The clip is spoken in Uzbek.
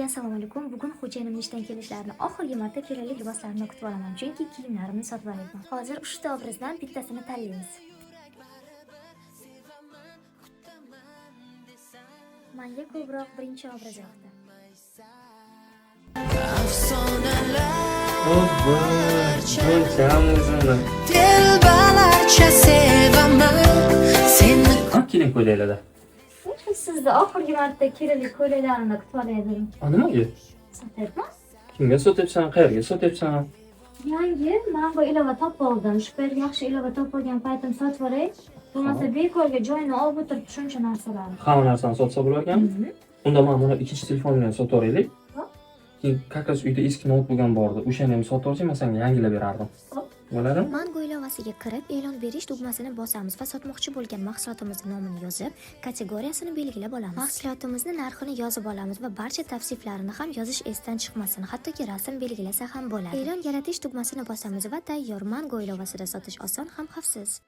Hammaga assalomu alaykum. Bugun xo'jayinimning ishdan kelishlarini oxirgi marta kerakli liboslarni kutib olaman, chunki kiyimlarimni sotib olyapman. Hozir 3 ta obrazdan bittasini tanlaymiz. Menga ko'proq birinchi obraz yoqdi. Keling ko'ylaklarda. Sizni oxirgi marta kerakli ko'ylaklarni kutib olaydim. Nimaga? Sotyapman? Kimga sotyapsan? Qayerga sotyapsan? Yangi mango ilova topib oldim. Super yaxshi ilova topib olgan paytim sotib olay. Bo'lmasa bekorga joyini olib o'tirib shuncha narsalarni. Hamma narsani sotsa bo'lar ekan. Unda men buni ikkinchi telefonimni ham sotib olaylik. Keyin kakos uyda eski notebook ham bor edi. O'shani ham sotib olsam, men senga yangilab berardim. Bo'ladimi? Mango ilovasiga kirib, e'lon berish tugmasini bosamiz va sotmoqchi bo'lgan mahsulotimizning nomini yozib, kategoriyasini belgilab olamiz. Mahsulotimizning narxini yozib olamiz va barcha tavsiflarini ham yozish esdan chiqmasin, hattoki rasm belgilasa ham bo'ladi. E'lon yaratish tugmasini bosamiz va tayyor. Mango ilovasida sotish oson ham xavfsiz.